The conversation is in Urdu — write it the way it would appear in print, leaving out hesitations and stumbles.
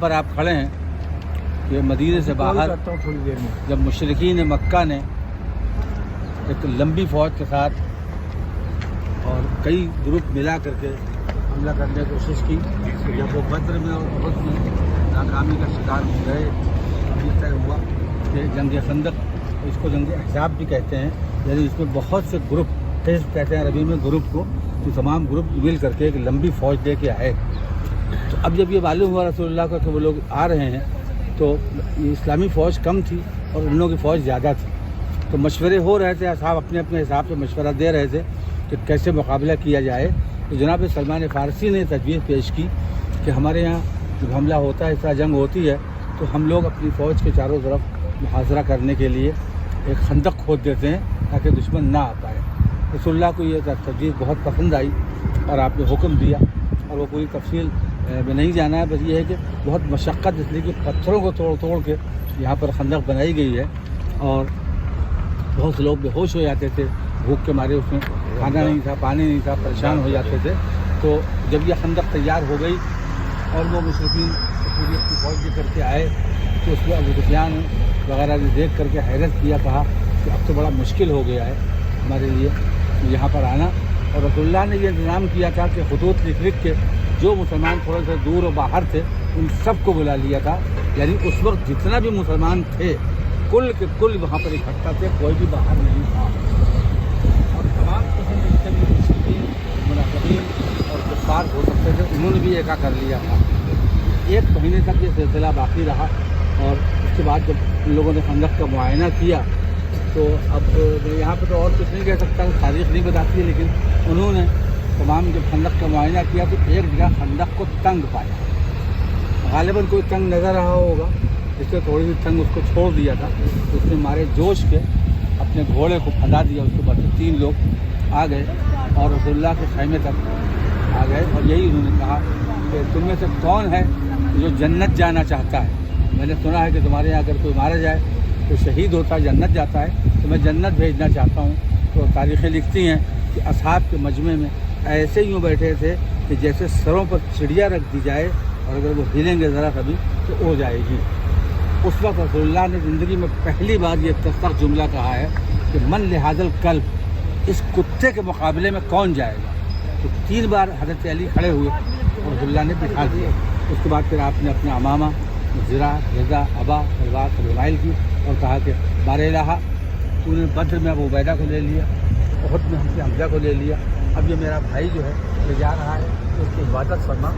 پر آپ کھڑے ہیں یہ مدینے سے باہر تھوڑی دیر میں جب مشرکین مکہ نے ایک لمبی فوج کے ساتھ اور کئی گروپ ملا کر کے حملہ کرنے کی کوشش کی، جب وہ بدر میں اور احد میں ناکامی کا شکار ہو گئے، ابھی طے ہوا کہ جنگ خندق، اس کو جنگ احزاب بھی کہتے ہیں، یعنی اس میں بہت سے گروپ، حزب کہتے ہیں عربی میں گروپ کو، تو تمام گروپ مل کر کے ایک لمبی فوج لے کے آئے۔ تو اب جب یہ معلوم ہوا رسول اللہ کا کہ وہ لوگ آ رہے ہیں، تو یہ اسلامی فوج کم تھی اور ان لوگوں کی فوج زیادہ تھی، تو مشورے ہو رہے تھے، اصحاب اپنے اپنے حساب سے مشورہ دے رہے تھے کہ کیسے مقابلہ کیا جائے۔ تو جناب سلمان فارسی نے تجویز پیش کی کہ ہمارے یہاں جب حملہ ہوتا ہے، اس طرح جنگ ہوتی ہے، تو ہم لوگ اپنی فوج کے چاروں طرف محاصرہ کرنے کے لیے ایک خندق کھود دیتے ہیں تاکہ دشمن نہ آ پائے۔ رسول اللہ کو یہ تجویز بہت پسند آئی اور آپ نے حکم دیا، اور وہ پوری تفصیل میں نہیں جانا ہے، بس یہ ہے کہ بہت مشقت، اس لیے کہ پتھروں کو توڑ توڑ کے یہاں پر خندق بنائی گئی ہے، اور بہت سے لوگ بے ہوش ہو جاتے تھے، بھوک کے مارے، اس میں کھانا نہیں تھا، پانی نہیں تھا، پریشان ہو جاتے تھے۔ تو جب یہ خندق تیار ہو گئی اور وہ مشرکین پوری اپنی فوج لے کر کے آئے، تو اس میں ابو سفیان وغیرہ نے دیکھ کر کے حیرت کیا، کہا کہ اب تو بڑا مشکل ہو گیا ہے ہمارے لیے یہاں پر آنا۔ اور رسول اللہ نے یہ انتظام کیا تھا کہ خطوط لکھ لکھ کے جو مسلمان تھوڑے سے دور و باہر تھے ان سب کو بلا لیا تھا، یعنی اس وقت جتنا بھی مسلمان تھے کل کے کل وہاں پر اکٹھا تھے، کوئی بھی باہر نہیں تھا، اور تمام قسم کے جتنے بھی مشرکین، منافقین اور کفار ہو سکتے تھے انہوں نے بھی ایکا کر لیا تھا۔ ایک مہینے تک یہ سلسلہ باقی رہا، اور اس کے بعد جب ان لوگوں نے خندق کا معائنہ کیا، تو اب میں یہاں پہ تو اور کچھ نہیں کہہ سکتا، تاریخ نہیں بتاتی ہے، لیکن انہوں نے تمام جب خندق کا معائنہ کیا تو ایک جگہ خندق کو تنگ پایا، غالباً کوئی تنگ نظر رہا ہوگا، اس سے تھوڑی سی تنگ اس کو چھوڑ دیا تھا، اس نے مارے جوش کے اپنے گھوڑے کو پھندا دیا، اس کے بعد 3 لوگ آ گئے اور رسول اللہ کے خیمے تک آ گئے، اور یہی انہوں نے کہا کہ تم میں سے کون ہے جو جنت جانا چاہتا ہے؟ میں نے سنا ہے کہ تمہارے یہاں اگر کوئی مارا جائے تو شہید ہوتا ہے، جنت جاتا ہے، تو میں جنت بھیجنا چاہتا ہوں۔ تو تاریخیں لکھتی ہیں کہ اصحاب کے مجمع میں ایسے یوں بیٹھے تھے کہ جیسے سروں پر چڑیا رکھ دی جائے، اور اگر وہ ہلیں گے ذرا کبھی تو ہو جائے گی۔ اس وقت رسول اللہ نے زندگی میں پہلی بار یہ سخت جملہ کہا ہے کہ من لہذا الکلب، اس کتے کے مقابلے میں کون جائے گا؟ تو 3 بار حضرت علی کھڑے ہوئے اور رسول اللہ نے بٹھا دیا۔ اس کے بعد پھر آپ نے اپنے امامہ زرا، رضا، ابا، سلوات فرمائل کی اور کہا کہ بار الہ، تو نے بدر میں ابو عبیدہ کو لے لیا، احد میں ہم سے حمزہ کو لے لیا، اب یہ میرا بھائی جو ہے یہ جا رہا ہے، تو اس کی عبادت فرما۔